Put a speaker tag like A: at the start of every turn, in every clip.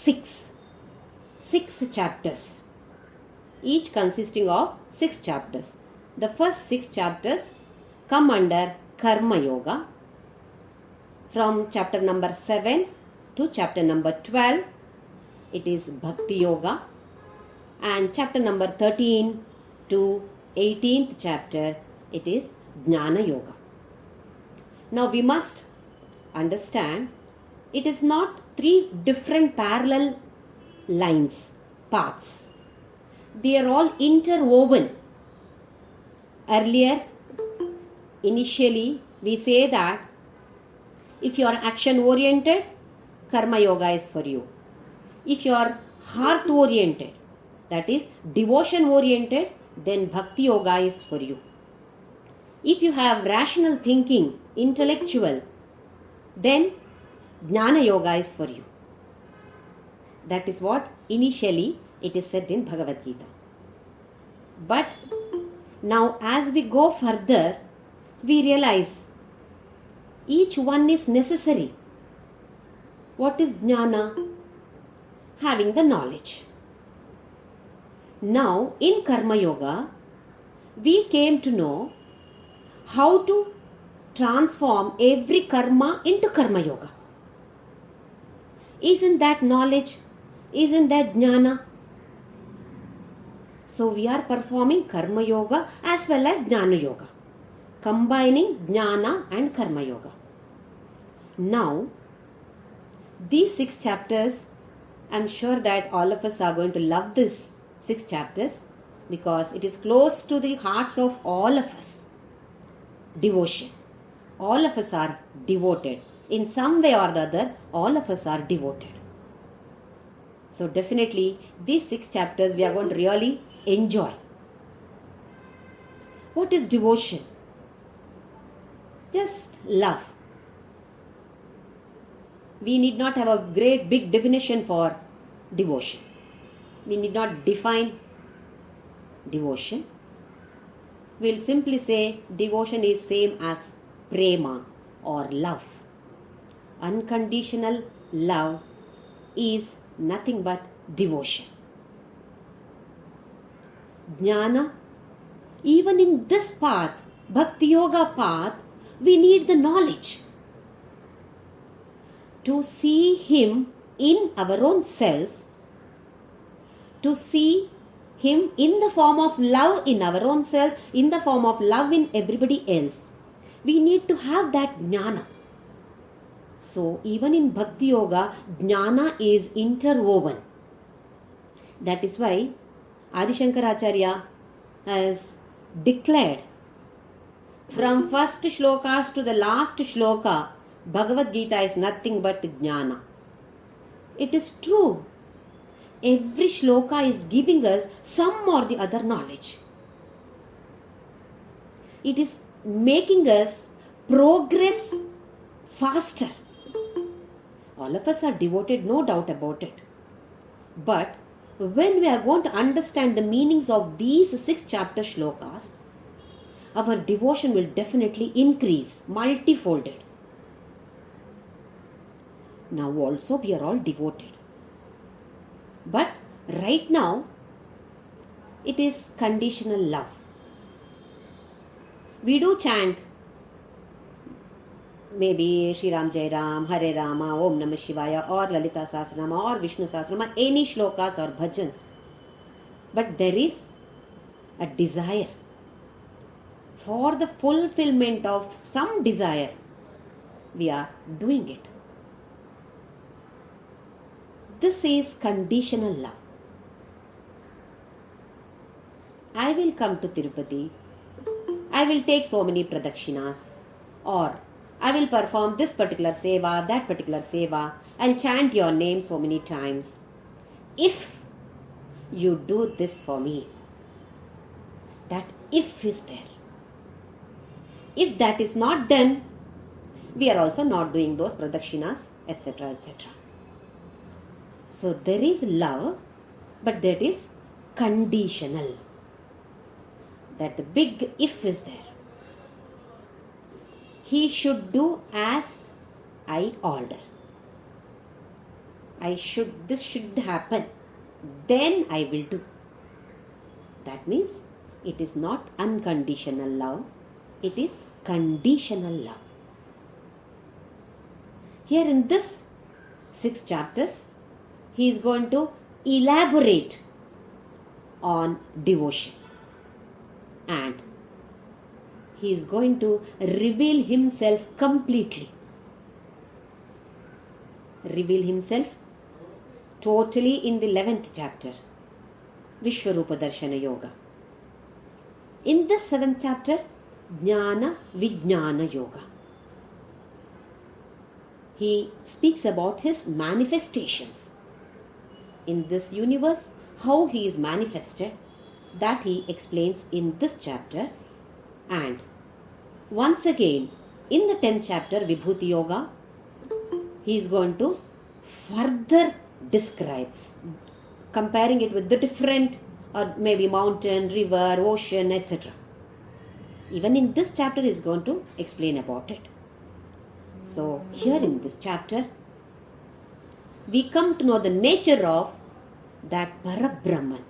A: six chapters, each consisting of 6 chapters. The first 6 chapters come under Karma Yoga. From chapter number 7 to chapter number 12, it is Bhakti Yoga, and chapter number 13 to 18th chapter, it is Jnana Yoga. Now we must understand, it is not 3 different parallel lines, paths. They are all interwoven. Earlier, initially, we say that if you are action oriented, Karma Yoga is for you. If you are heart oriented, that is devotion oriented, then Bhakti Yoga is for you. If you have rational thinking, intellectual, then Jnana Yoga is for you. That is what initially it is said in Bhagavad Gita. But now as we go further, we realize each one is necessary. What is Jnana? Having the knowledge. Now in Karma Yoga, we came to know how to transform every karma into Karma Yoga. Isn't that knowledge? Isn't that Jnana? So we are performing Karma Yoga as well as Jnana Yoga, combining Jnana and Karma Yoga. Now, these 6 chapters, I am sure that all of us are going to love these 6 chapters because it is close to the hearts of all of us. Devotion. All of us are devoted. In some way or the other, all of us are devoted. So definitely, these 6 chapters we are going to really enjoy. What is devotion? Just love. We need not have a great big definition for devotion. We need not define devotion. We'll simply say devotion is same as prema or love. Unconditional love is nothing but devotion. Jnana, even in this path, Bhakti Yoga path, we need the knowledge. To see Him in our own selves, to see Him in the form of love in our own self, in the form of love in everybody else, we need to have that Jnana. So even in Bhakti Yoga, Jnana is interwoven. That is why Adi Shankaracharya has declared from first shlokas to the last shloka, Bhagavad Gita is nothing but Jnana. It is true. Every shloka is giving us some or the other knowledge. It is making us progress faster. All of us are devoted, no doubt about it. But when we are going to understand the meanings of these 6 chapter shlokas, our devotion will definitely increase, multifolded. Now also we are all devoted. But right now, it is conditional love. We do chant maybe Shri Ram Jai Ram, Hare Rama, Om Namah Shivaya, or Lalita Sahasranama, or Vishnu Sahasranama, any shlokas or bhajans. But there is a desire. For the fulfillment of some desire, we are doing it. This is conditional love. I will come to Tirupati. I will take so many pradakshinas, or I will perform this particular seva, that particular seva. I'll chant your name so many times. If you do this for me, that if is there. If that is not done, we are also not doing those pradakshinas, etc., etc. So there is love, but that is conditional. That the big if is there. He should do as I order. this should happen, then I will do. That means it is not unconditional love, it is conditional love. Here in this 6 chapters, he is going to elaborate on devotion, and he is going to reveal himself completely. Reveal himself totally in the 11th chapter, Vishwarupa Darshana Yoga. In the 7th chapter, Jnana Vijnana Yoga. He speaks about his manifestations in this universe, how he is manifested, that he explains in this chapter. And once again, in the 10th chapter, Vibhuti Yoga, he is going to further describe, comparing it with the different, or maybe mountain, river, ocean, etc. Even in this chapter, he is going to explain about it. So, here in this chapter, we come to know the nature of that Parabrahman.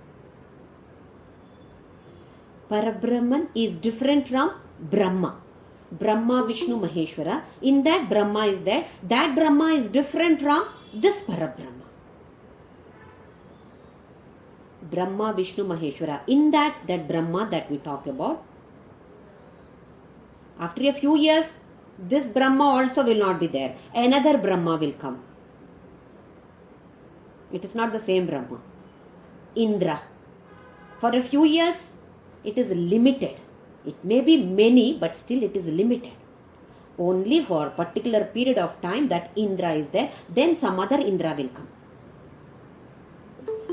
A: Parabrahman is different from Brahma. Brahma, Vishnu, Maheshwara. In that Brahma is there. That Brahma is different from this Parabrahma. Brahma, Vishnu, Maheshwara. In that Brahma that we talk about, after a few years, this Brahma also will not be there. Another Brahma will come. It is not the same Brahma. Indra. For a few years, it is limited. It may be many, but still it is limited. Only for a particular period of time that Indra is there, then some other Indra will come.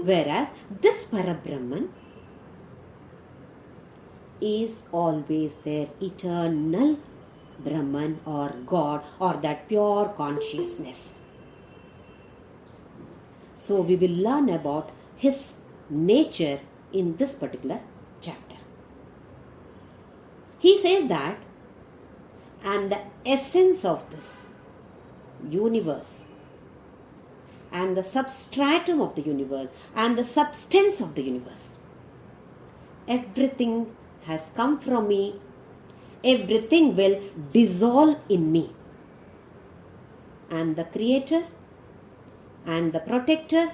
A: Whereas this Parabrahman is always there, eternal Brahman or God or that pure consciousness. So we will learn about his nature in this particular chapter. He says that I am the essence of this universe, and the substratum of the universe, and the substance of the universe. Everything has come from me. Everything will dissolve in me. I am the creator and the protector.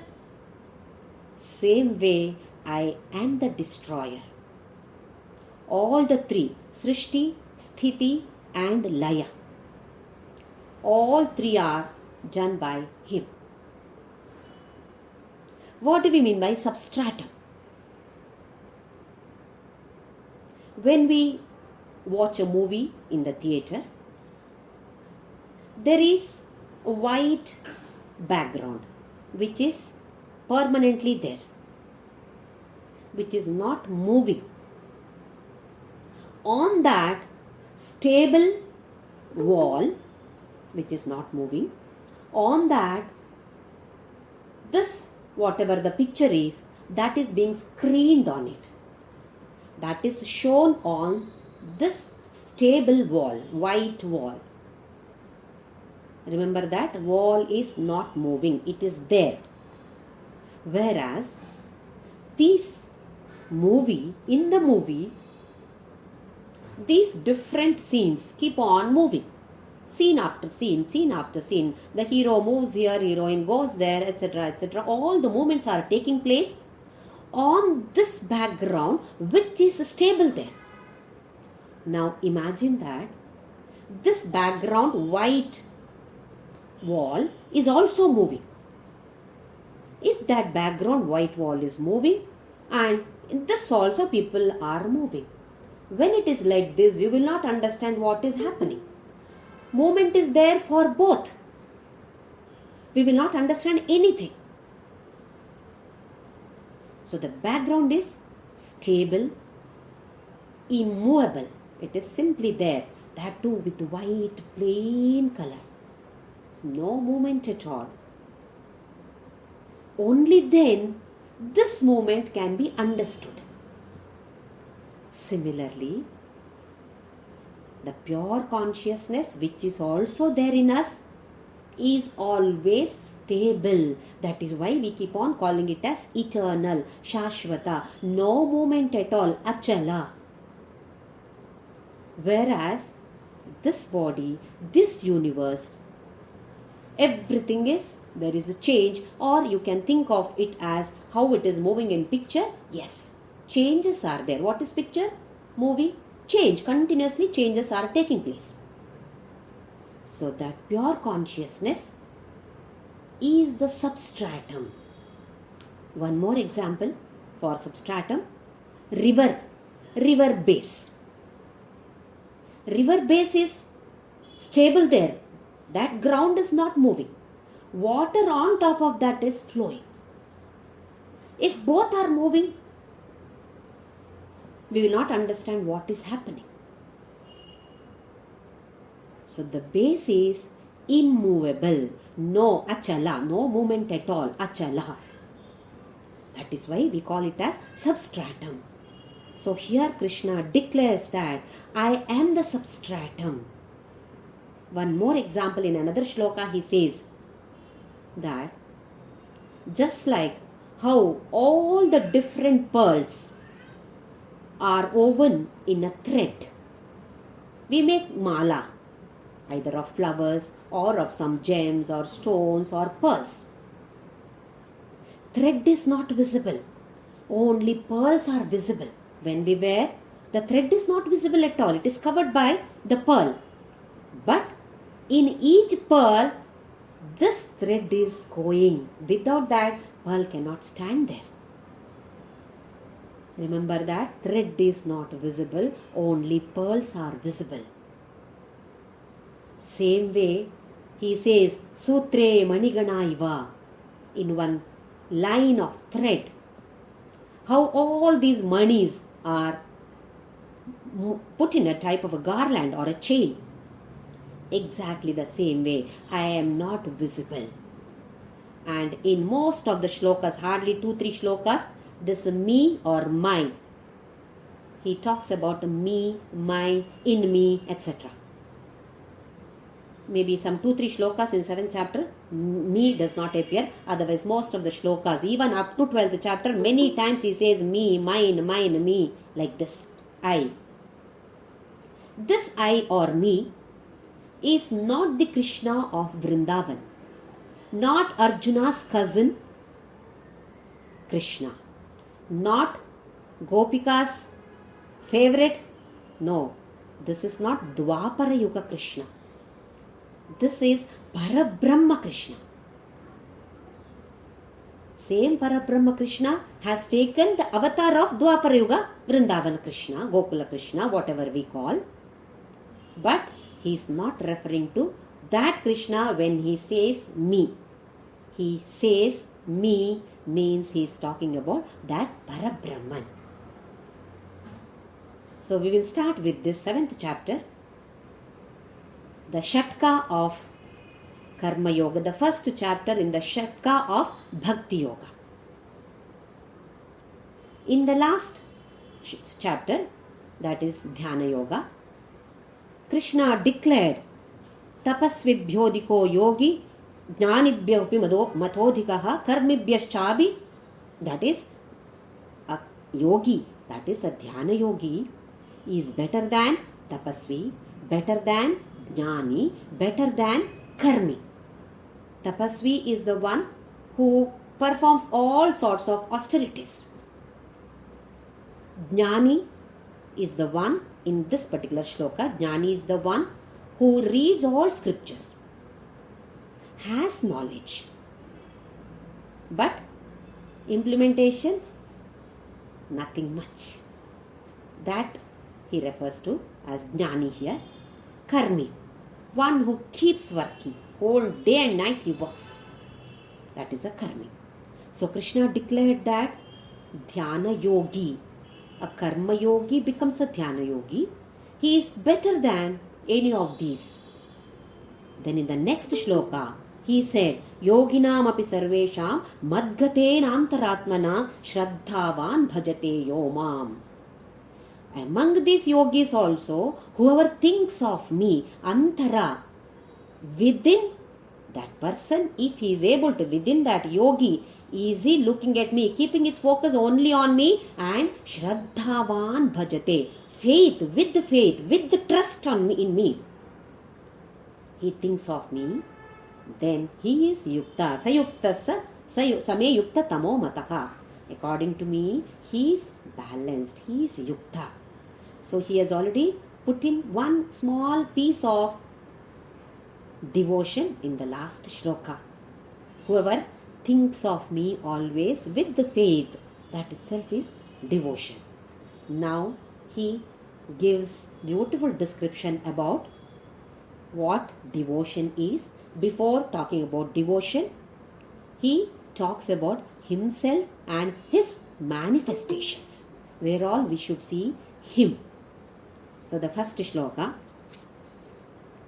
A: Same way I am the destroyer. All the three, Srishti, Sthiti and Laya, all three are done by him. What do we mean by substratum? When we watch a movie in the theater, there is a white background which is permanently there, which is not moving. On that stable wall, which is not moving, on that, this whatever the picture is, that is being screened on it. That is shown on this stable wall, white wall. Remember that wall is not moving, it is there. Whereas in the movie, these different scenes keep on moving. Scene after scene, scene after scene. The hero moves here, heroine goes there, etc., etc. All the movements are taking place on this background which is stable there. Now imagine that this background white wall is also moving. If that background white wall is moving, and this also people are moving. When it is like this, you will not understand what is happening. Movement is there for both. We will not understand anything. So the background is stable, immovable. It is simply there. That too with white plain color. No movement at all. Only then this movement can be understood. Similarly, the pure consciousness which is also there in us is always stable. That is why we keep on calling it as eternal, Shashvata, no movement at all, Achala. Whereas this body, this universe, everything is, there is a change, or you can think of it as how it is moving in picture. Yes, changes are there. What is picture? Movie, change, continuously changes are taking place. So that pure consciousness is the substratum. One more example for substratum, river base. River base is stable there. That ground is not moving. Water on top of that is flowing. If both are moving, we will not understand what is happening. So the base is immovable. No achala, no movement at all, achala. That is why we call it as substratum. So here Krishna declares that I am the substratum. One more example in another shloka, he says that just like how all the different pearls are woven in a thread, we make mala, either of flowers or of some gems or stones or pearls. Thread is not visible, only pearls are visible. When we wear, the thread is not visible at all, it is covered by the pearl. But in each pearl, this thread is going. Without that, pearl cannot stand there. Remember that thread is not visible, only pearls are visible. Same way, he says, Sutre Manigana Iva, in one line of thread. How all these manis are put in a type of a garland or a chain. Exactly the same way, I am not visible. And in most of the shlokas, hardly 2-3 shlokas, this me or my, he talks about me, my, in me, etc. Maybe some 2-3 shlokas in 7th chapter, me does not appear. Otherwise, most of the shlokas, even up to 12th chapter, many times he says me, mine, me, like this, I. This I or me is not the Krishna of Vrindavan, not Arjuna's cousin Krishna, not Gopika's favorite. No, this is not Dwapara Yuga Krishna. This is Parabrahma Krishna. Same Parabrahma Krishna has taken the avatar of Dwapara Yuga, Vrindavan Krishna, Gokula Krishna, whatever we call. But he is not referring to that Krishna when he says me. He says me means he is talking about that Parabrahman. So we will start with this 7th chapter, the Shatka of Karma Yoga, the first chapter in the Shatka of Bhakti Yoga. In the last chapter, that is Dhyana Yoga, Krishna declared tapasvibhyodiko yogi jnanibhyopi matodhikaha karmibhyaschabi, that is a yogi, that is a dhyana yogi, is better than tapasvi, better than jnani, better than karmi. Tapasvi is the one who performs all sorts of austerities. Jnani is the one, in this particular shloka, Jnani is the one who reads all scriptures, has knowledge, but implementation, nothing much. That he refers to as Jnani here. Karmi, one who keeps working, whole day and night he works. That is a Karmi. So Krishna declared that Dhyana Yogi, a Karma Yogi becomes a Dhyana Yogi. He is better than any of these. Then in the next shloka, he said, Yoginam api sarvesham madgaten antaratmana shraddhavan bhajate yomam. Among these yogis also, whoever thinks of me, antara, within That person, if he is able to, within that yogi, is he looking at me, keeping his focus only on me, and Shraddhavan bhajate, faith, with the trust on me, in me. He thinks of me, then he is yukta. Sayukta same yukta tamo mataha. According to me, he is balanced, he is yukta. So he has already put in one small piece of devotion in the last shloka. Whoever thinks of me always with the faith, that itself is devotion. Now he gives beautiful description about what devotion is. Before talking about devotion, he talks about himself and his manifestations, where all we should see him. So the first shloka.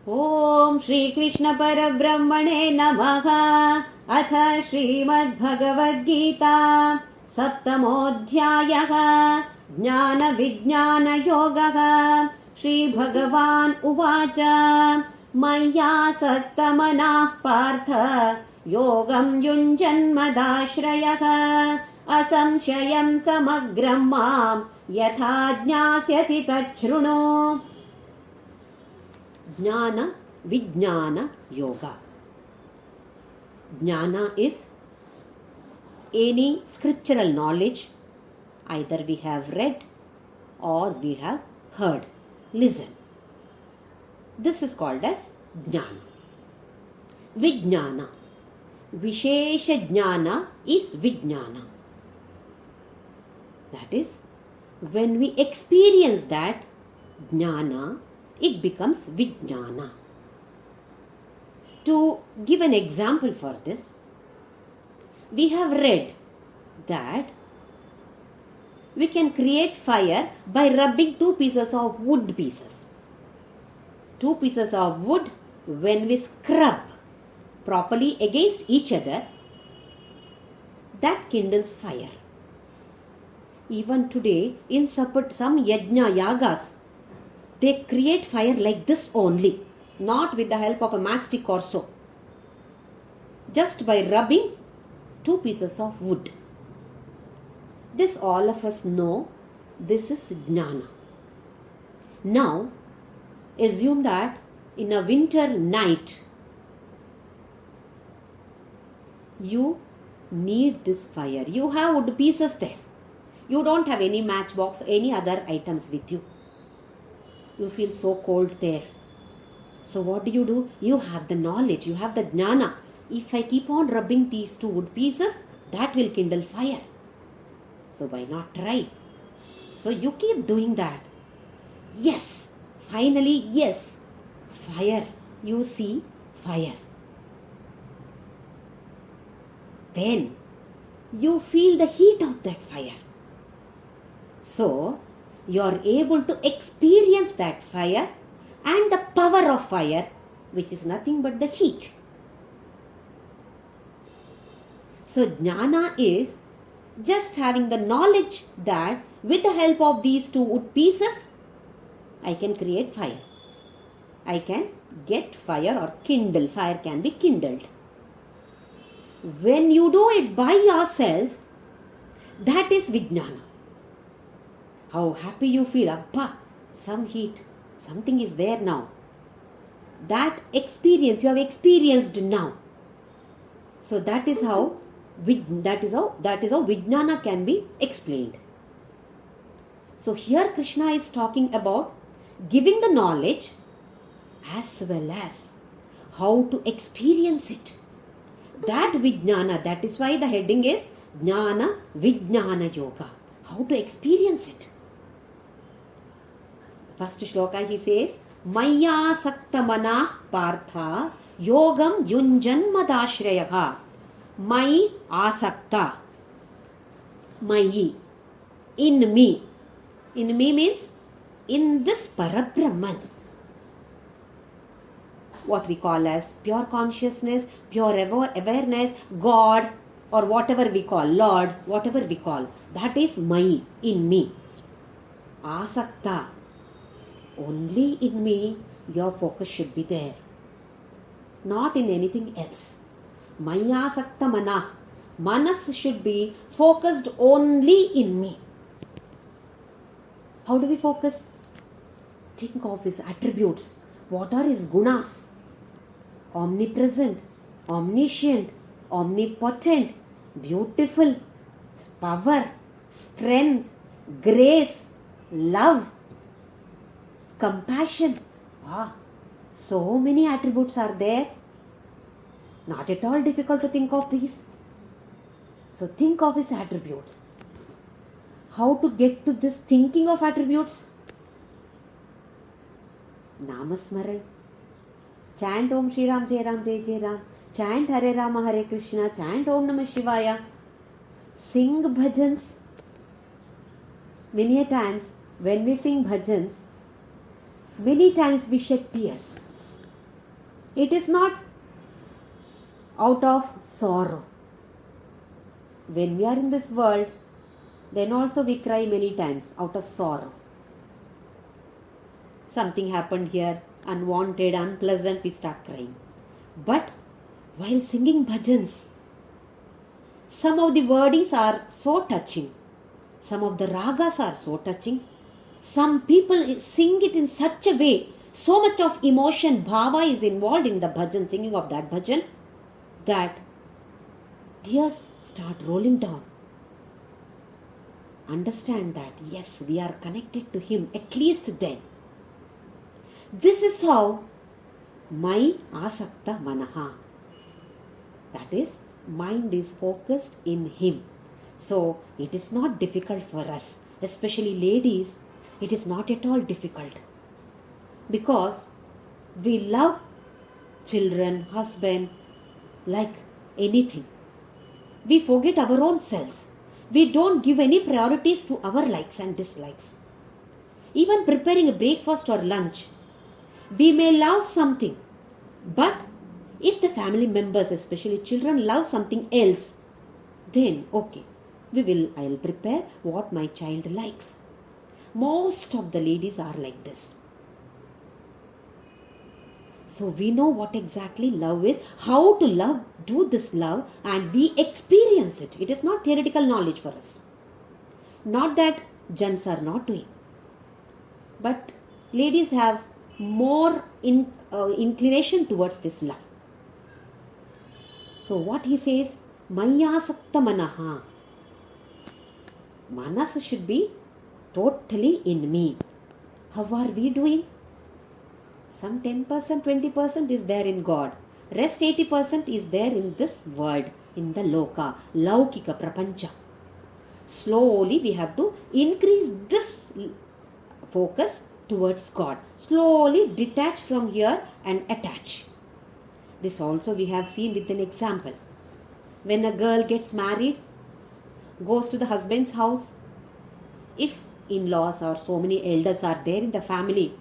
A: Om Shri Krishna Parabrahmane Namaha. Atha Srimad Bhagavad Gita Saptamodhyayaha Jnana Vijnana Yogaha. Shri Bhagavan Uvacha Maya Saktamanah Partha Yogam Yunjanmadashrayaha Asamshayam Samagram Mam Yatha Jnasyati Tachrunu. Jnana Vijnana Yoga. Jnana is any scriptural knowledge, either we have read or we have heard. Listen. This is called as Jnana. Vijnana. Vishesha Jnana is Vijnana. That is, when we experience that Jnana, it becomes Vijnana. To give an example for this, we have read that we can create fire by rubbing two pieces of wood pieces. Two pieces of wood, when we scrub properly against each other, that kindles fire. Even today, in some yajna yagas, they create fire like this only, not with the help of a matchstick or so. Just by rubbing two pieces of wood. This all of us know, this is Jnana. Now, assume that in a winter night, you need this fire. You have wood pieces there. You don't have any matchbox, any other items with you. You feel so cold there. So what do? You have the knowledge, you have the Jnana. If I keep on rubbing these two wood pieces, that will kindle fire. So why not try? So you keep doing that. Yes, finally, yes, fire. You see fire. Then you feel the heat of that fire. So you are able to experience that fire and the power of fire, which is nothing but the heat. So Jnana is just having the knowledge that with the help of these two wood pieces, I can create fire. I can get fire or kindle. Fire can be kindled. When you do it by yourselves, that is Vijnana. How happy you feel. Appa, some heat. Something is there now. That experience you have experienced now. So that is how Vijnana can be explained. So here Krishna is talking about giving the knowledge as well as how to experience it. That Vijnana, that is why the heading is Jnana Vijnana Yoga. How to experience it. First shloka he says, Maya Saktamana Partha Yogam Yunjanmadashrayaha. Mai Asakta. Mai. In me. In me means in this Parabrahman. What we call as pure consciousness, pure awareness, God, or whatever we call, Lord, whatever we call. That is Mai, in me. Asakta. Only in me your focus should be there. not in anything else. Maya sakta mana. Manas should be focused only in me. How do we focus? Think of his attributes. What are his gunas? Omnipresent, omniscient, omnipotent, beautiful, power, strength, grace, love, compassion. So many attributes are there. Not at all difficult to think of these. So think of his attributes. How to get to this thinking of attributes? Namasmaran. Chant Om Shri Ram Jai Ram Jai Jai Ram. Chant Hare Rama Hare Krishna. Chant Om Namah Shivaya. Sing bhajans. Many a times when we sing bhajans, many times we shed tears. It is not out of sorrow. When we are in this world, then also we cry many times out of sorrow. Something happened here, unwanted, unpleasant, we start crying. But while singing bhajans, some of the wordings are so touching. Some of the ragas are so touching. Some people sing it in such a way, so much of emotion, bhava is involved in the bhajan, singing of that bhajan, that tears start rolling down. Understand that, yes, we are connected to Him, at least then. This is how my asakta manaha. That is, mind is focused in Him. So, it is not difficult for us, especially ladies, it is not at all difficult. Because we love children, husband, like anything. We forget our own selves. We don't give any priorities to our likes and dislikes. Even preparing a breakfast or lunch, we may love something. But if the family members, especially children, love something else, then okay, I'll prepare what my child likes. Most of the ladies are like this. So we know what exactly love is, how to love, do this love, and we experience it. It is not theoretical knowledge for us. Not that gents are not doing. But ladies have more inclination towards this love. So what he says, Maya sakta manaha. Manas should be totally in me. How are we doing? Some 10%, 20% is there in God. Rest 80% is there in this world, in the loka, laukika, prapancha. Slowly we have to increase this focus towards God. Slowly detach from here and attach. This also we have seen with an example. When a girl gets married, goes to the husband's house, if in-laws or so many elders are there in the family,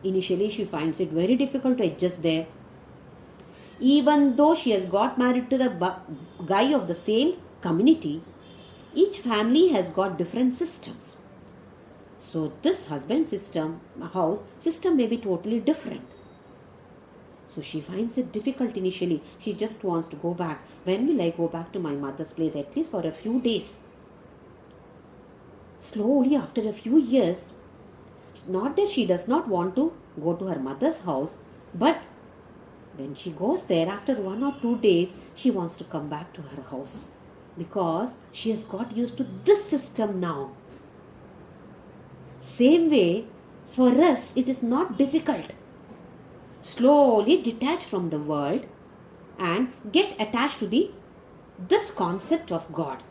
A: initially she finds it very difficult to adjust there. Even though she has got married to the guy of the same community, each family has got different systems. So this husband house system may be totally different. So she finds it difficult initially. She just wants to go back. When will I go back to my mother's place? At least for a few days. Slowly, after a few years, not that she does not want to go to her mother's house, but when she goes there after 1 or 2 days, she wants to come back to her house because she has got used to this system now. Same way, for us, it is not difficult. Slowly detach from the world and get attached to this concept of God.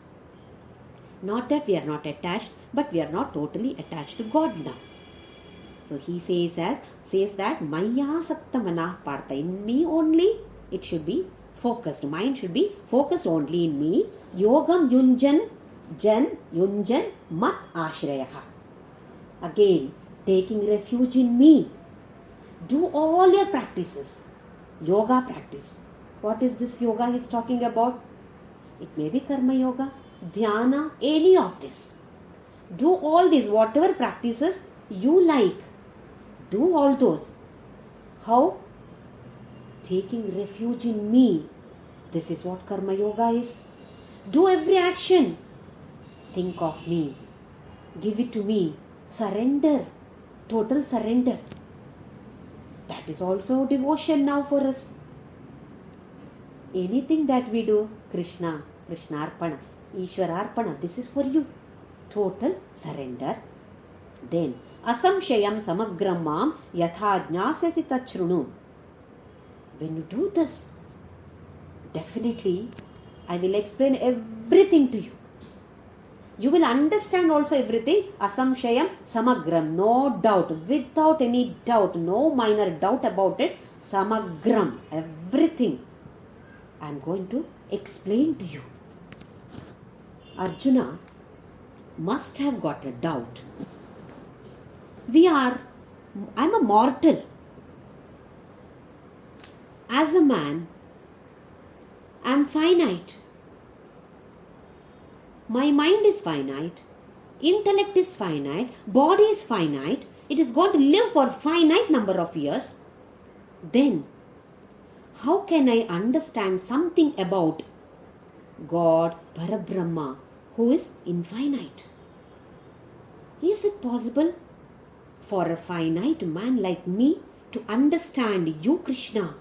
A: Not that we are not attached, but we are not totally attached to God now. So he says that Maya sakta mana partha. In me only it should be focused. Mind should be focused only in me. Yogam yunjan mat ashrayaha. Again, taking refuge in me. Do all your practices. Yoga practice. What is this yoga he is talking about? It may be karma yoga, dhyana, any of this. Do all these, whatever practices you like. Do all those. How? taking refuge in me. This is what Karma Yoga is. Do every action. Think of me. Give it to me. Surrender. Total surrender. That is also devotion now for us. Anything that we do, Krishna, Krishnarpana, Ishwararpana, this is for you. Total surrender. Then, asamshayam samagram mam yatha jnasasi tachrunu. When you do this, definitely I will explain everything to you. You will understand also everything. Asamshayam samagram, no doubt, without any doubt, no minor doubt about it. Samagram, everything I am going to explain to you. Arjuna must have got a doubt. I am a mortal. As a man, I am finite. My mind is finite. Intellect is finite. Body is finite. It is going to live for finite number of years. Then, how can I understand something about God, Parabrahma, who is infinite? Is it possible for a finite man like me to understand you, Krishna?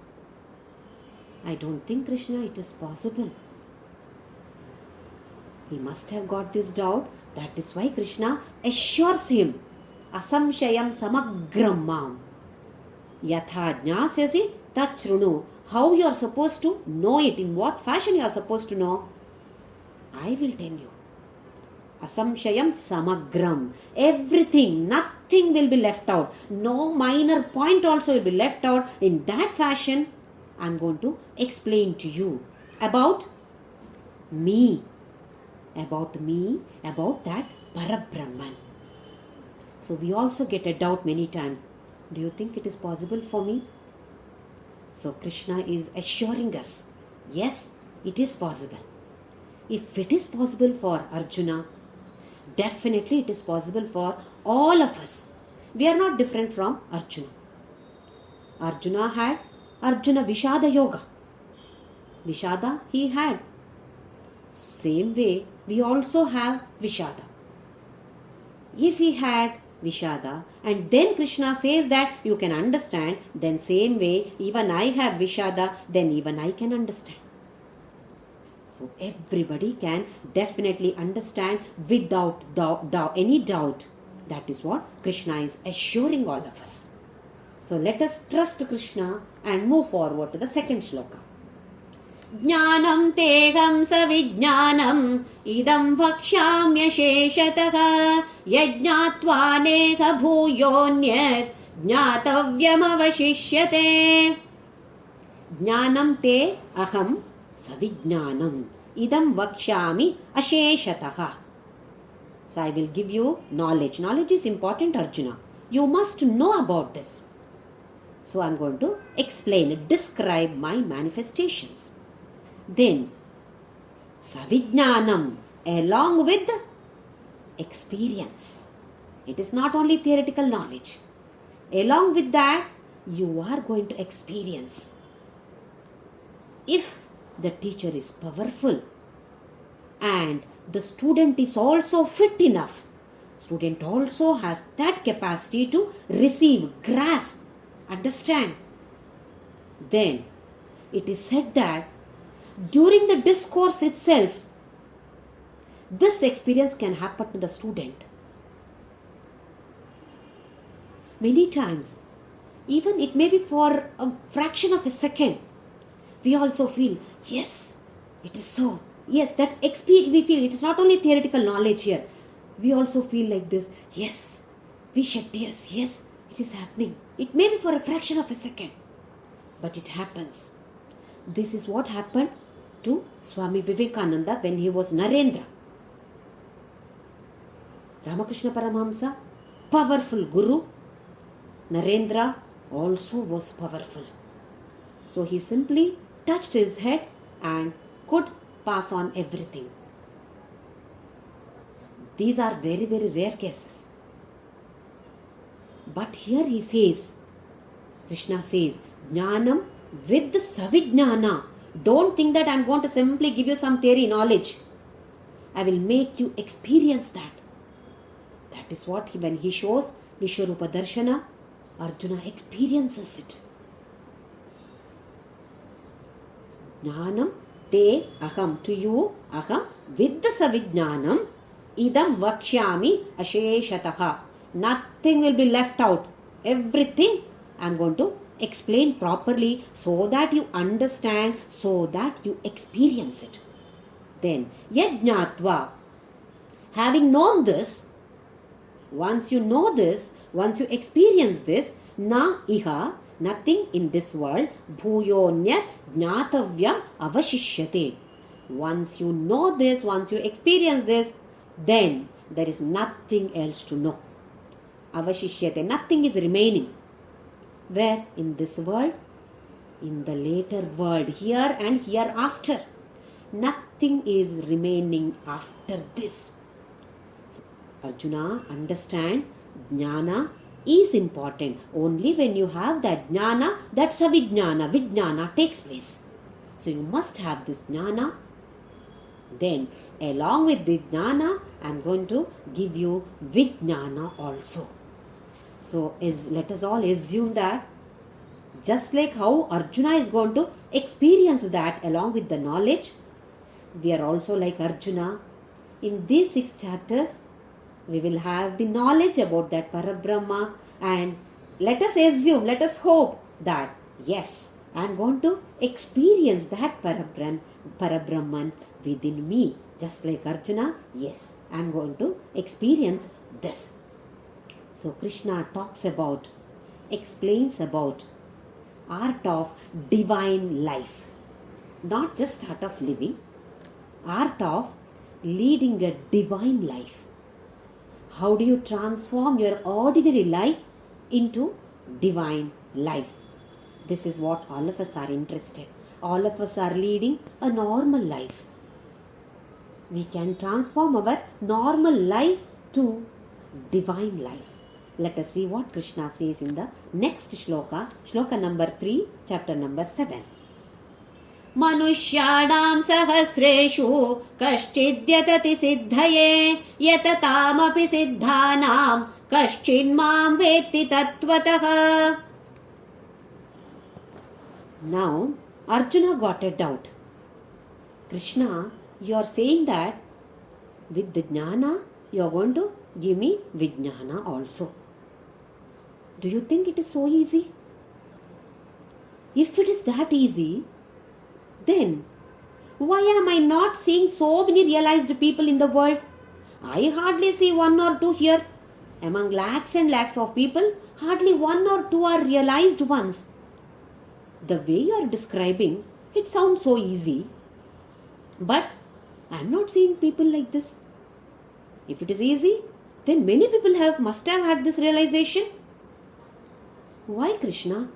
A: I don't think, Krishna, it is possible. He must have got this doubt. That is why Krishna assures him, asamshayam samagram mam yatha jnasasi tachrunu. How you are supposed to know it, in what fashion you are supposed to know, I will tell you. Asamshayam samagram. Everything, nothing will be left out. No minor point also will be left out. In that fashion, I am going to explain to you about me. About that Parabrahman. So we also get a doubt many times. Do you think it is possible for me? So Krishna is assuring us, yes, it is possible. If it is possible for Arjuna, definitely it is possible for all of us. We are not different from Arjuna. Arjuna had Arjuna Vishada Yoga. Vishada he had. Same way, we also have Vishada. If he had Vishada and then Krishna says that you can understand, then same way, even I have Vishada, then even I can understand. So everybody can definitely understand without any doubt. That is what Krishna is assuring all of us. So let us trust Krishna and move forward to the second shloka. Jnanam teham savijnanam idam vakshamyasheshatah yajnatva neha bhuyonyat jnatavyam avashishyate. Jnanam te aham savijnanam idam vakshami asheshatah. So I will give you knowledge. Knowledge is important, Arjuna. You must know about this. So I am going to explain, describe my manifestations. Then, savijnanam, along with experience. It is not only theoretical knowledge. Along with that, you are going to experience. If the teacher is powerful and the student is also fit enough, student also has that capacity to receive, grasp, understand, then it is said that during the discourse itself, this experience can happen to the student. Many times, even it may be for a fraction of a second, we also feel, yes, it is so. Yes, that experience we feel, it is not only theoretical knowledge here. We also feel like this, yes, we shed tears, yes, it is happening. It may be for a fraction of a second, but it happens. This is what happened to Swami Vivekananda when he was Narendra. Ramakrishna Paramahamsa, powerful guru. Narendra also was powerful. So he simply touched his head and could pass on everything. These are very, very rare cases. But here he says, Krishna says, Jnanam with savijnana. Don't think that I'm going to simply give you some theory knowledge. I will make you experience that. That is what when he shows Vishwarupa Darshana, Arjuna experiences it. Jnanam te aham, to you aham with the savijnanam idam vakshyami asheshataha. Nothing will be left out. Everything I am going to explain properly so that you understand, so that you experience it. Then yajnatva, having known this, once you know this, once you experience this, na iha, nothing in this world, bhuyonyat jnatavyam avashishyate. Once you know this, once you experience this, then there is nothing else to know. Avashishyate, nothing is remaining. Where? In this world, in the later world, here and hereafter. Nothing is remaining after this. So, Arjuna, understand, jnana is important. Only when you have that jnana, that savijnana, vijnana takes place. So, you must have this jnana. Then, along with the jnana, I am going to give you vijnana also. So, let us all assume that just like how Arjuna is going to experience that along with the knowledge, we are also like Arjuna. In these 6 chapters, we will have the knowledge about that Parabrahma, and let us assume, let us hope that yes, I am going to experience that Parabrahman within me. Just like Arjuna, yes, I am going to experience this. So Krishna talks about, explains about art of divine life. Not just art of living, art of leading a divine life. How do you transform your ordinary life into divine life? This is what all of us are interested. All of us are leading a normal life. We can transform our normal life to divine life. Let us see what Krishna says in the next shloka, shloka number 3, chapter number 7. Manushyanam sahasreshu kaschidhyatati siddhaye yatataamapi siddhanam kaschinmam vetti tattvataha. Now, Arjuna got a doubt. Krishna, you are saying that with the jnana, you are going to give me vijnana also. Do you think it is so easy? If it is that easy, then why am I not seeing so many realized people in the world? I hardly see 1 or 2 here. Among lakhs and lakhs of people, hardly 1 or 2 are realized ones. The way you are describing, it sounds so easy. But I am not seeing people like this. If it is easy, then many people must have had this realization. Why, Krishna?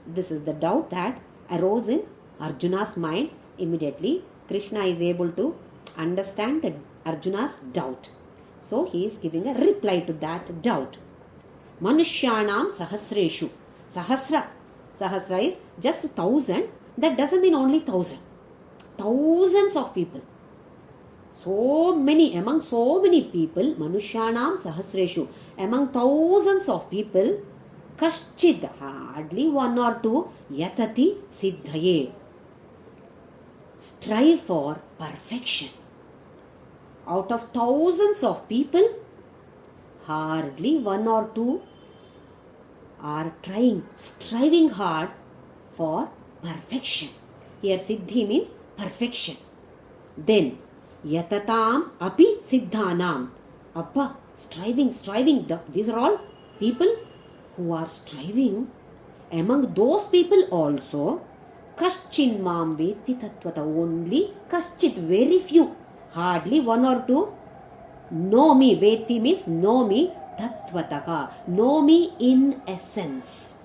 A: This is the doubt that arose in Arjuna's mind. Immediately, Krishna is able to understand Arjuna's doubt. So, he is giving a reply to that doubt. Manushyanam sahasreshu. Sahasra is just 1,000. That doesn't mean only 1,000. Thousands of people. So many, among so many people, Manushyanam sahasreshu, among thousands of people, kaschid, hardly 1 or 2, yatati siddhaye, strive for perfection. Out of thousands of people, hardly 1 or 2 are striving hard for perfection. Here siddhi means perfection. Then yatatam api siddhanam, striving. These are all people who are striving. Among those people also, kaschin mam vetti tattvata, only kaschit, very few, hardly 1 or 2 know me. Vetti means know me, tattvataha, know me in essence.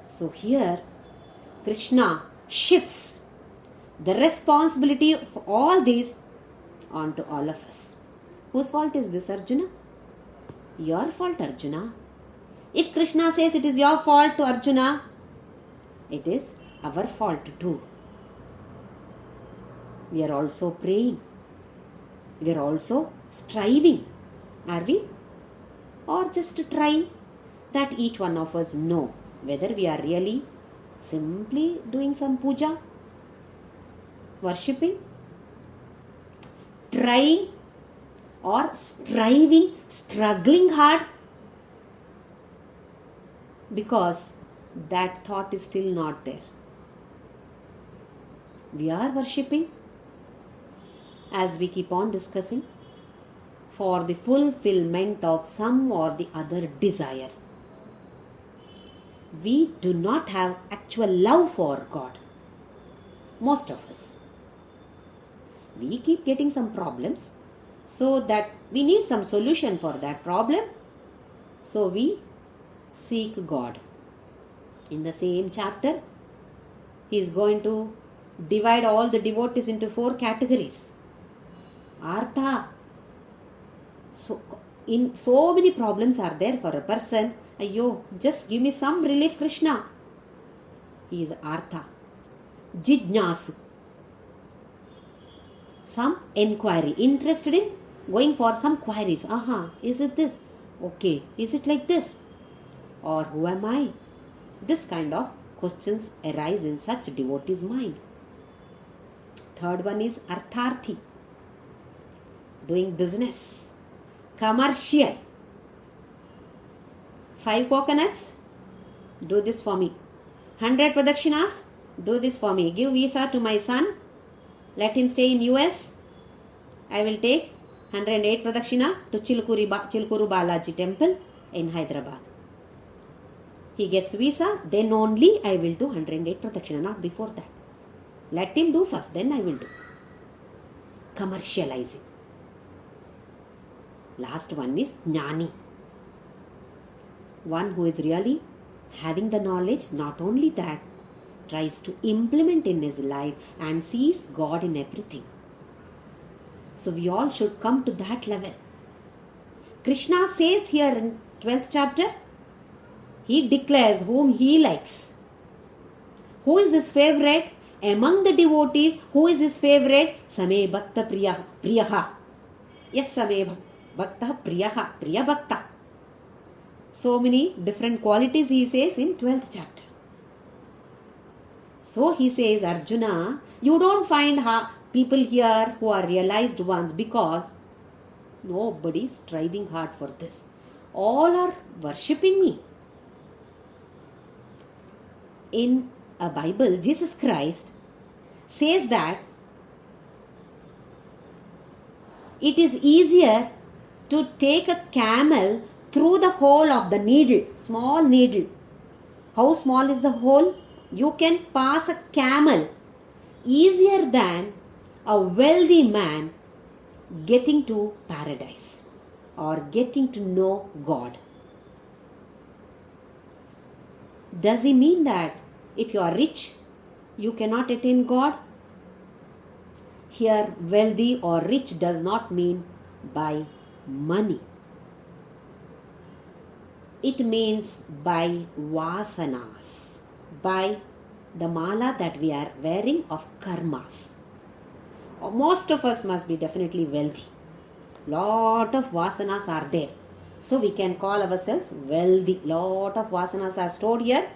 A: So here Krishna shifts the responsibility of all these onto all of us. Whose fault is this, Arjuna? Your fault, Arjuna. If Krishna says it is your fault to Arjuna, it is our fault too. We are also praying. We are also striving. Are we? Or just trying? That each one of us know whether we are really simply doing some puja, worshipping, trying, or striving, struggling hard, because that thought is still not there. We are worshipping, as we keep on discussing, for the fulfillment of some or the other desire. We do not have actual love for God. Most of us. We keep getting some problems, so that we need some solution for that problem. So we seek God. In the same chapter, he is going to divide all the devotees into 4 categories. Artha. So many problems are there for a person. Ayyo, just give me some relief, Krishna. He is Artha. Jijnasu. Some enquiry. Interested in going for some queries. Is it this? Okay. Is it like this? Or who am I? This kind of questions arise in such devotee's mind. Third one is Artharthi. Doing business. Commercial. 5 coconuts, do this for me. 100 pradakshinas, do this for me. Give visa to my son, let him stay in US. I will take 108 pradakshina to Chilkuru Balaji temple in Hyderabad. He gets visa, then only I will do 108 pradakshina, not before that. Let him do first, then I will do. Commercializing. Last one is Jnani. One who is really having the knowledge, not only that, tries to implement in his life and sees God in everything. So we all should come to that level. Krishna says here in 12th chapter, he declares whom he likes. Who is his favorite? Among the devotees, who is his favorite? Same Bhakta Priyaha. Yes, Same Bhakta Priyaha. Priya Bhakta. So many different qualities he says in 12th chapter. So he says, Arjuna, you don't find people here who are realized ones, because nobody is striving hard for this. All are worshipping me. In a Bible, Jesus Christ says that it is easier to take a camel through the hole of the needle, small needle. How small is the hole? You can pass a camel easier than a wealthy man getting to paradise or getting to know God. Does he mean that if you are rich, you cannot attain God? Here, wealthy or rich does not mean by money. It means by vasanas, by the mala that we are wearing of karmas. Most of us must be definitely wealthy. Lot of vasanas are there. So we can call ourselves wealthy. Lot of vasanas are stored here.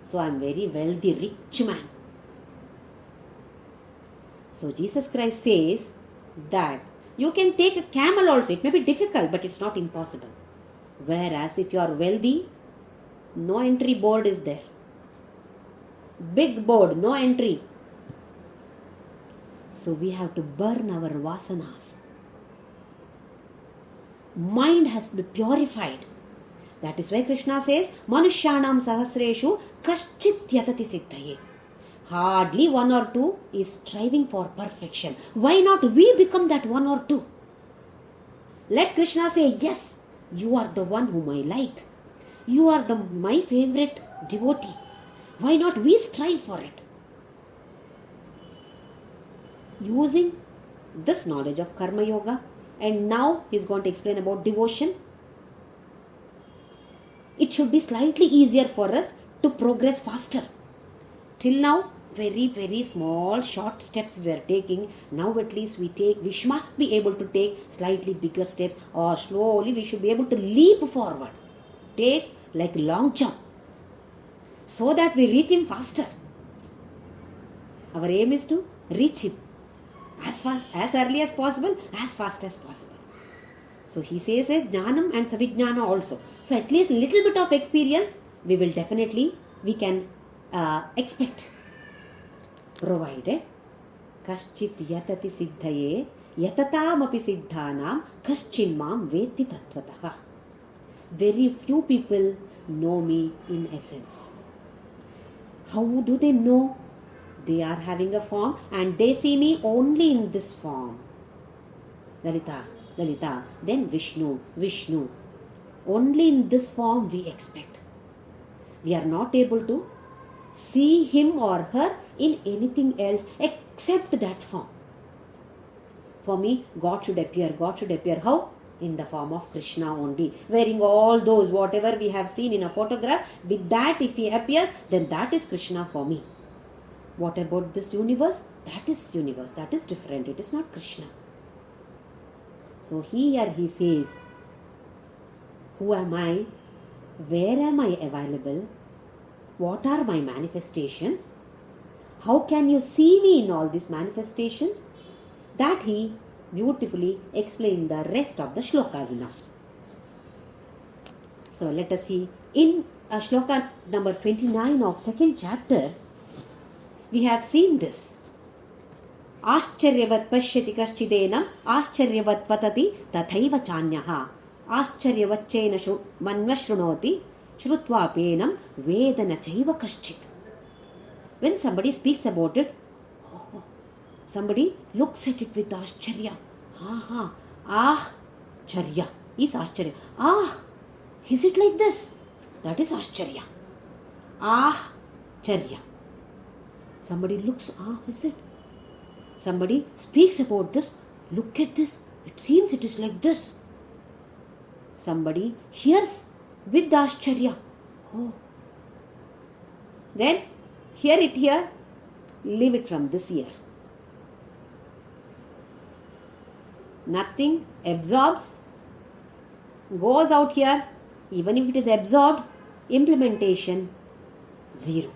A: So I am very wealthy, rich man. So Jesus Christ says that you can take a camel also. It may be difficult, but it's not impossible. Whereas if you are wealthy, no entry board is there. Big board, no entry. So we have to burn our vasanas. Mind has to be purified. That is why Krishna says, Manushyanam sahasreshu kaschit yatati siddhaye. Hardly 1 or 2 is striving for perfection. Why not we become that 1 or 2? Let Krishna say, yes, you are the one whom I like. You are my favorite devotee. Why not we strive for it? Using this knowledge of Karma Yoga. And now he is going to explain about devotion. it should be slightly easier for us to progress faster. Till now, very small short steps we are taking. Now at least we must be able to take slightly bigger steps, or slowly we should be able to leap forward. Take like long jump, so that we reach him faster. Our aim is to reach him as early as possible, as fast as possible. So he says jnanam and savijnana also. So at least little bit of experience we can expect, provided kaschit yatati siddhaye yatatamapi siddhanam kaschinmam vetti tattvataha. Very few people know me in essence. How do they know? They are having a form and they see me only in this form. Lalita, then Vishnu. Only in this form we expect. We are not able to see him or her in anything else except that form. For me, God should appear. How? In the form of Krishna only. Wearing all those, whatever we have seen in a photograph, with that if he appears, then that is Krishna for me. What about this universe? That is universe. That is different. It is not Krishna. So here he says, who am I? Where am I available? What are my manifestations? How can you see me in all these manifestations? That he beautifully explained the rest of the shlokas now. So let us see. In shloka number 29 of second chapter, we have seen this. Ascharyavat pashyati kaschidenam ascharyavat vatati tathaiva chanyaha ascharyavatchena manvashrunoti shrutvapenam vedana chaiva kaschit. When somebody speaks about it, somebody looks at it with ascharya. Charya is ascharya. Is it like this? That is ascharya. Charya. Somebody looks, is it? Somebody speaks about this, look at this, it seems it is like this. Somebody hears with ascharya. Then hear it here, leave it from this ear. Nothing absorbs, goes out here. Even if it is absorbed, implementation, zero.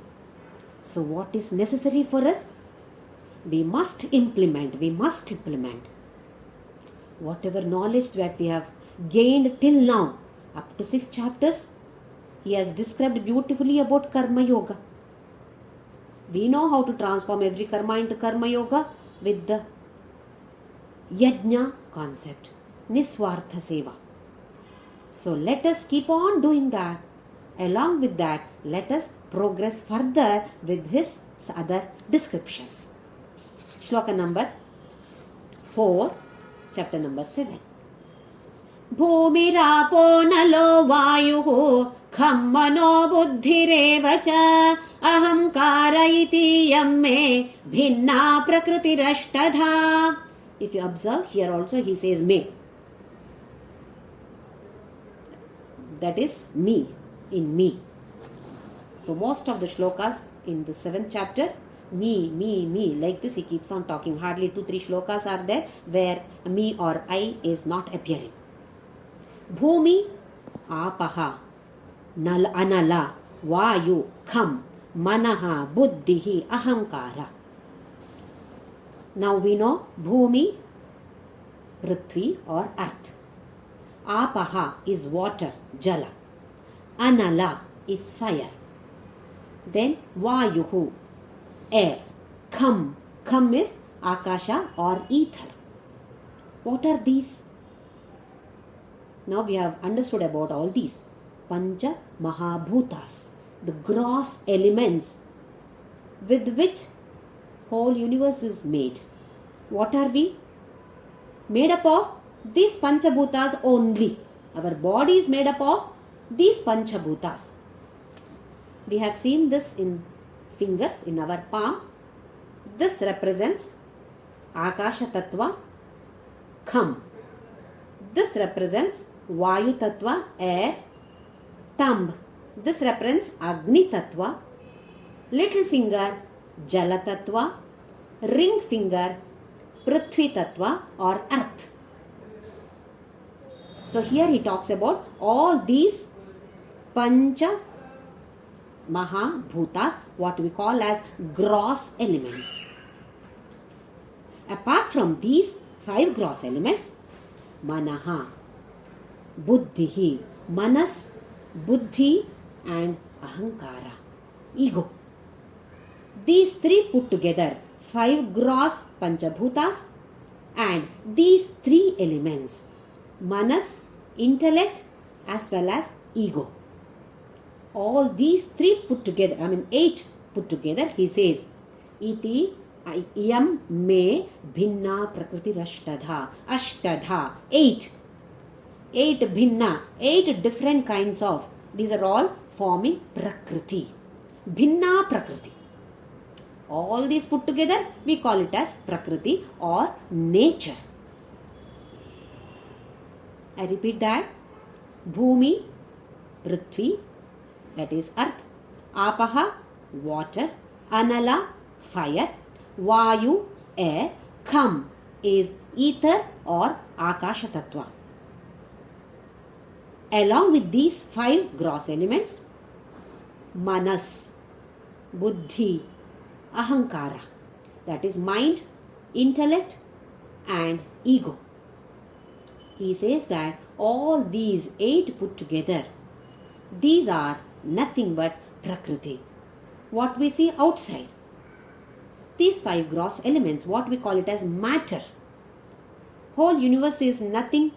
A: So what is necessary for us? We must implement. Whatever knowledge that we have gained till now, up to 6 chapters, he has described beautifully about Karma Yoga. We know how to transform every karma into Karma Yoga with the Yajna concept, Niswartha Seva. So let us keep on doing that. Along with that, let us progress further with his other descriptions. Shloka number 4, chapter number 7. Bhumirapo nalo vayuhu khammano buddhirevacha ahamkara iti yamme bhinna prakrutirashtadha. If you observe, here also he says me. That is me, in me. So most of the shlokas in the 7th chapter, me, like this he keeps on talking. Hardly 2-3 shlokas are there where me or I is not appearing. Bhumi, apaha, anala, vayu, kham, manaha, buddhihi, ahamkara. Now we know Bhumi, Prithvi or earth. Apaha is water, jala. Anala is fire. Then Vayuhu, air. Kham is Akasha or ether. What are these? Now we have understood about all these. Pancha Mahabhutas, the gross elements with which whole universe is made. What are we? Made up of these Panchabhutas only. Our body is made up of these Panchabhutas. We have seen this in fingers, in our palm. This represents Akasha Tattva, Kham. This represents Vayu Tattva, air. Thumb, this represents Agni Tattva. Little finger, Jala Tattva. Ring finger, Prithvi Tattva or Earth. So here he talks about all these Pancha Mahabhutas, what we call as gross elements. Apart from these 5 gross elements, Manaha, Buddhihi, Manas, Buddhi and Ahankara, ego. These 3 put together 5 gross Panchabhutas, and these 3 elements, Manas, intellect as well as ego. All these 3 put together, 8 put together, he says, Iti Iyam me bhinna prakriti rashtadha. Ashtadha, 8. 8 bhinna, 8 different kinds of, these are all forming prakriti. Bhinna prakriti. All these put together, we call it as prakriti or nature. I repeat that. Bhumi, Prithvi, that is earth. Apaha, water. Anala, fire. Vayu, air. Kham is ether or Akasha Tattva. Along with these 5 gross elements, Manas, Buddhi, Ahankara, that is mind, intellect and ego. He says that all these 8 put together, these are nothing but Prakriti, what we see outside. These 5 gross elements, what we call it as matter. Whole universe is nothing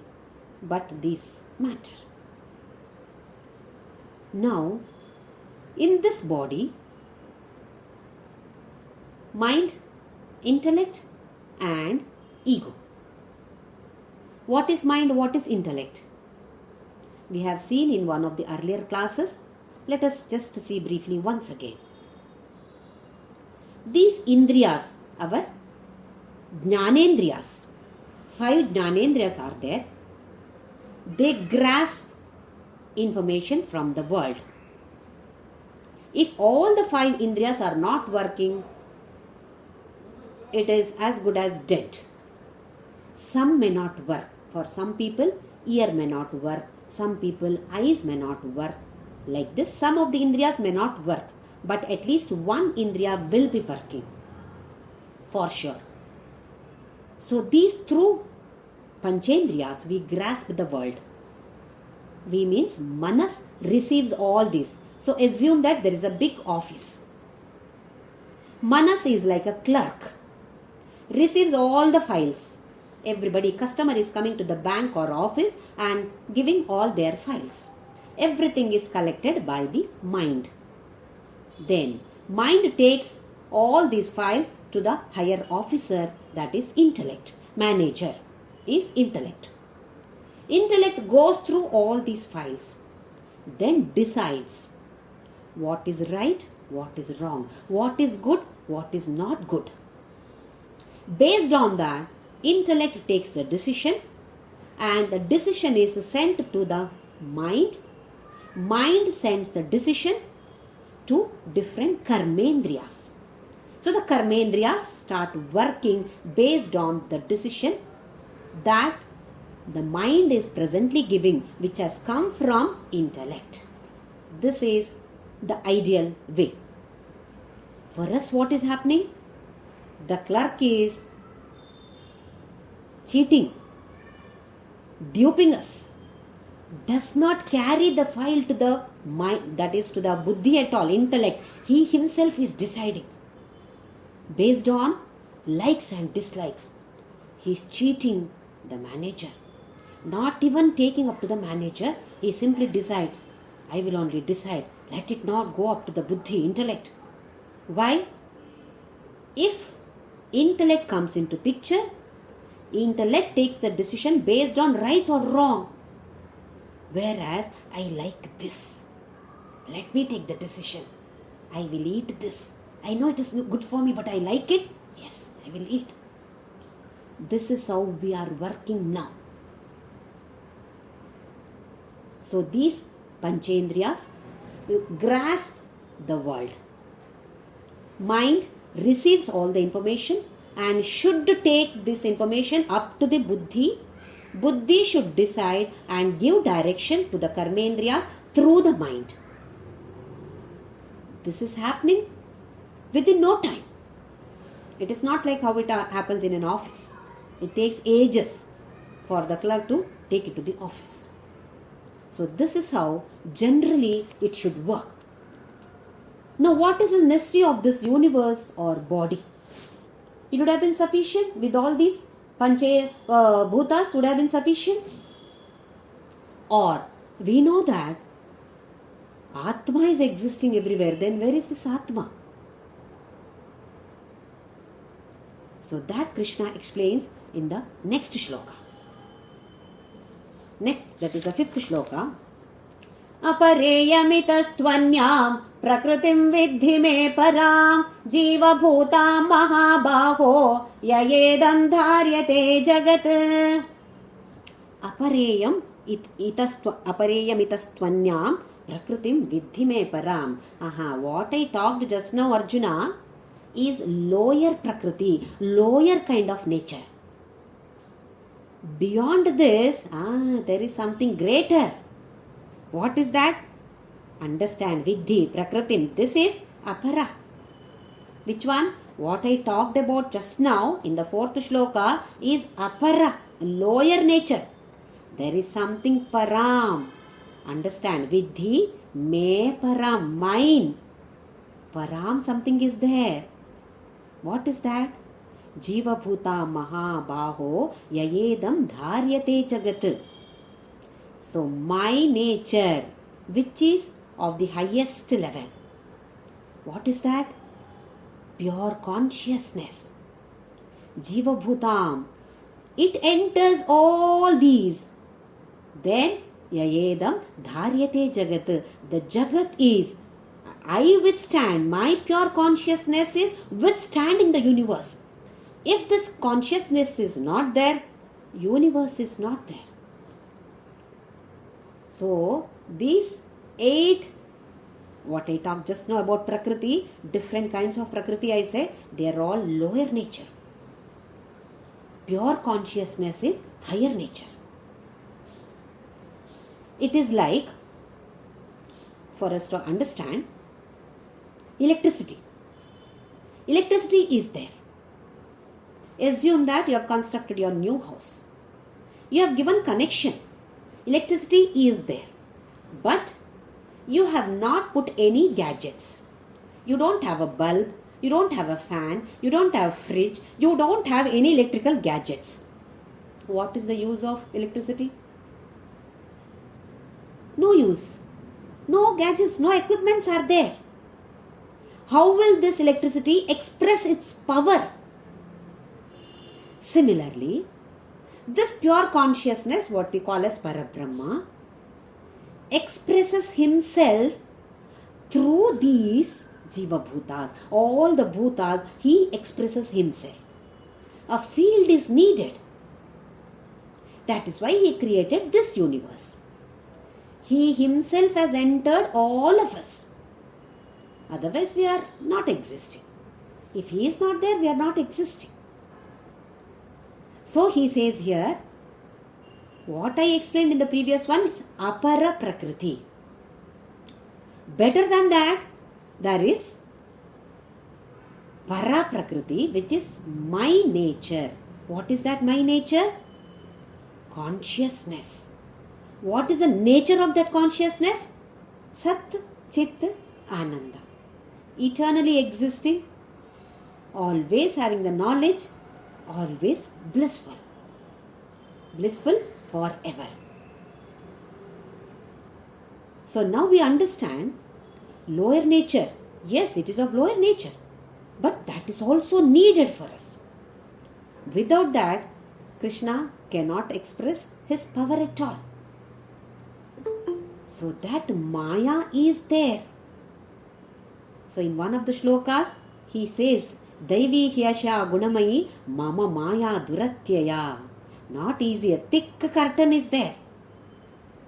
A: but this matter. Now, in this body, mind, intellect and ego. What is mind? What is intellect? We have seen in one of the earlier classes. Let us just see briefly once again. These indriyas, our jnanendriyas, 5 jnanendriyas are there. They grasp information from the world. If all the 5 indriyas are not working, it is as good as dead. Some may not work. For some people, ear may not work. Some people, eyes may not work. Like this, some of the indriyas may not work. But at least one indriya will be working. For sure. So these through Panchendriyas, we grasp the world. We means Manas receives all this. So assume that there is a big office. Manas is like a clerk. Receives all the files. Everybody, customer is coming to the bank or office and giving all their files. Everything is collected by the mind. Then mind takes all these files to the higher officer, that is intellect. Manager is intellect. Intellect goes through all these files. Then decides what is right, what is wrong, what is good, what is not good. Based on that, intellect takes the decision and the decision is sent to the mind. Mind sends the decision to different karmendriyas. So the karmendriyas start working based on the decision that the mind is presently giving, which has come from intellect. This is the ideal way. For us, what is happening? The clerk is cheating, duping us, does not carry the file to the mind, that is to the buddhi at all, intellect. He himself is deciding based on likes and dislikes. He is cheating the manager, not even taking up to the manager. He simply decides, I will only decide, let it not go up to the buddhi, intellect. Why? If intellect comes into picture, intellect takes the decision based on right or wrong. Whereas I like this, let me take the decision. I will eat this. I know it is good for me, but I like it. Yes, I will eat. This is how we are working now. So these Panchendriyas grasp the world. Mind receives all the information and should take this information up to the buddhi. Buddhi should decide and give direction to the karmendriyas through the mind. This is happening within no time. It is not like how it happens in an office. It takes ages for the clerk to take it to the office. So this is how generally it should work. Now what is the necessity of this universe or body? It would have been sufficient with all these bhutas would have been sufficient. Or we know that Atma is existing everywhere. Then where is this Atma? So that Krishna explains in the next shloka. Next, that is the 5th shloka. Apareyamitastvanyam prakritim vidhi me param jiva bhutam mahabaho yayedam dharyate jagat. Apareyamitastvanyam prakritim vidhi me param. What I talked just now, Arjuna, is lower prakriti, lower kind of nature. Beyond this, there is something greater. What is that? Understand, vidhi, prakritim. This is apara. Which one? What I talked about just now in the 4th shloka is apara, lower nature. There is something param. Understand, vidhi, me param, mine. Param, something is there. What is that? Jiva bhuta mahabaho yayedam dharyate jagat. So my nature, which is of the highest level. What is that? Pure consciousness. Jiva bhutam. It enters all these. Then yayedam dharyate jagat. The jagat is, I withstand, my pure consciousness is withstanding the universe. If this consciousness is not there, universe is not there. So, these 8, what I talked just now about Prakriti, different kinds of Prakriti I said, they are all lower nature. Pure consciousness is higher nature. It is like, for us to understand, electricity. Electricity is there. Assume that you have constructed your new house. You have given connection. Electricity is there. But you have not put any gadgets. You don't have a bulb. You don't have a fan. You don't have a fridge. You don't have any electrical gadgets. What is the use of electricity? No use. No gadgets, no equipments are there. How will this electricity express its power? Similarly, this pure consciousness, what we call as Parabrahma, expresses himself through these Jiva Bhutas. All the Bhutas, he expresses himself. A field is needed. That is why he created this universe. He himself has entered all of us. Otherwise, we are not existing. If he is not there, we are not existing. So he says here, what I explained in the previous one is apara prakriti. Better than that, there is para prakriti, which is my nature. What is that my nature? Consciousness. What is the nature of that consciousness? Sat, Chit, Ananda. Eternally existing, always having the knowledge, always blissful. Blissful forever. So now we understand lower nature. Yes, it is of lower nature, but that is also needed for us. Without that, Krishna cannot express his power at all. So that Maya is there. So in one of the shlokas, he says, Daivi Hyasha Gunamayi Mama Maya Duratyaya. Not easy, a thick curtain is there.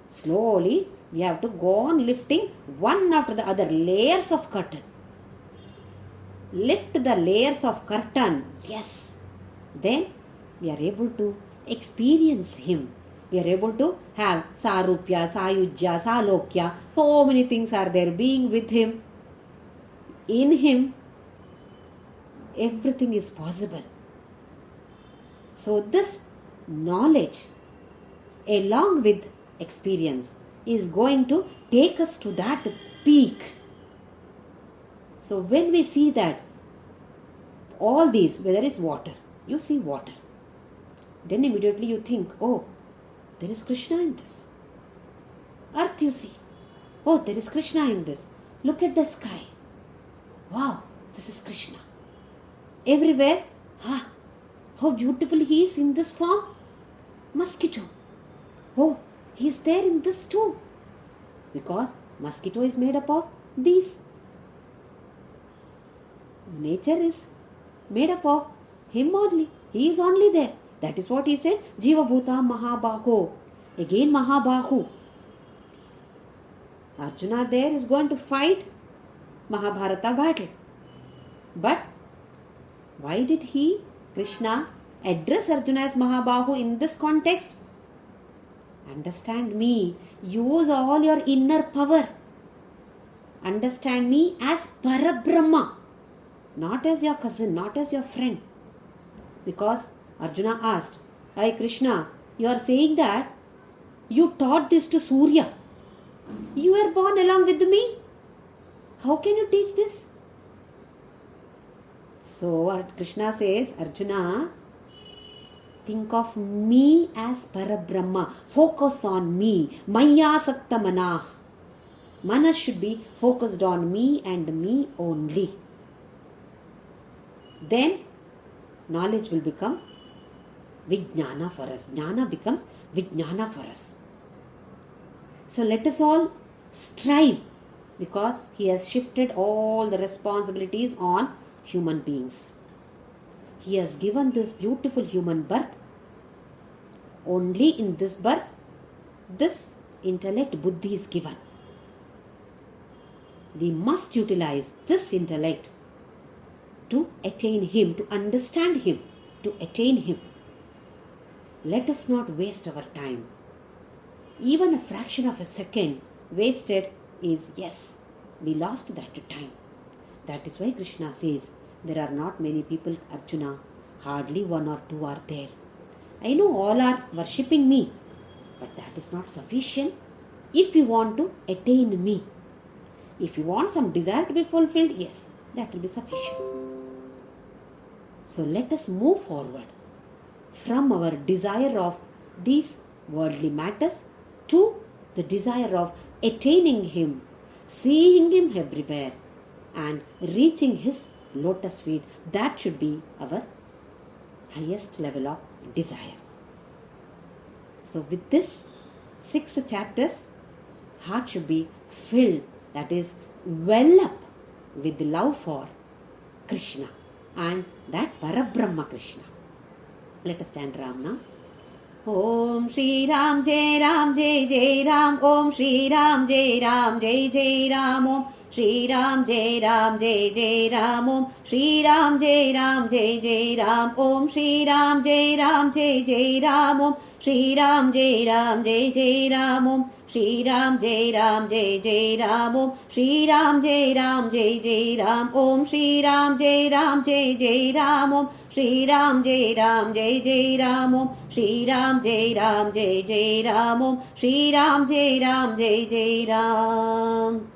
A: Slowly We have to go on lifting one after the other layers of curtain. Lift the layers of curtain. Yes. Then we are able to experience Him. We are able to have Sarupya, Sayujya, Salokya. So many things are there. Being with Him. In Him, everything is possible. So this knowledge, along with experience, is going to take us to that peak. So when we see that all these, whether it's water, you see water, then immediately you think, oh, there is Krishna in this. Earth you see, oh, there is Krishna in this. Look at the sky. Wow, this is Krishna. Everywhere, how beautiful He is in this form. Mosquito. Oh, He is there in this too. Because mosquito is made up of these. Nature is made up of Him only. He is only there. That is what He said. Jiva Bhuta Mahabaho. Again Mahabahu. Arjuna there is going to fight Mahabharata battle. But why did Krishna, address Arjuna as Mahabahu in this context? Understand me. Use all your inner power. Understand me as Parabrahma. Not as your cousin, not as your friend. Because Arjuna asked, Hey Krishna, you are saying that you taught this to Surya. You were born along with me. How can you teach this? So Krishna says, Arjuna, think of me as Parabrahma. Focus on me. Maya Sakta Manah. Manas should be focused on me and me only. Then knowledge will become Vijnana for us. Jnana becomes Vijnana for us. So let us all strive, because He has shifted all the responsibilities on human beings. He has given this beautiful human birth. Only in this birth, this intellect, buddhi is given. We must utilize this intellect to attain Him, to understand Him, to attain Him. Let us not waste our time. Even a fraction of a second wasted is, yes, we lost that time. That is why Krishna says, there are not many people, Arjuna, hardly one or two are there. I know all are worshipping me, but that is not sufficient if you want to attain me. If you want some desire to be fulfilled, yes, that will be sufficient. So let us move forward from our desire of these worldly matters to the desire of attaining Him, seeing Him everywhere, and reaching His lotus feet. That should be our highest level of desire. So with this 6 chapters, heart should be filled, that is, well up with love for Krishna and that Parabrahma Krishna. Let us chant Ram now. Om Shri Ram Jai Ram Jai Jai Ram. Om Shri Ram Jai Ram Jai Jai Ram. Om Shri Ram Jai Ram Jai Jai Ram. Om Shri Ram Jai Ram Jai Jai Ram. Om Shri Ram Jai Ram Jai Jai Ram. Om Shri Ram Jai Ram Jai Jai Ram. Om Shri Ram Jai Ram Jai Jai Ram. Om Shri Ram Jai Ram Jai Jai Ram. Om Shri Ram Jai Ram Jai Jai Ram. Om Shri Ram Jai Ram Jai Jai Ram. Om Shri Ram Jai Ram Jai Jai Ram. Om Shri Ram Jai Ram Jai Jai Ram.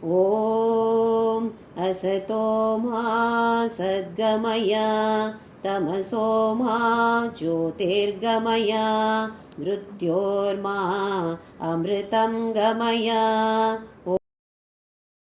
A: Om Asato Ma Sadgamaya Tamaso Ma Jyotirgamaya Mrityorma Amritam Gamaya.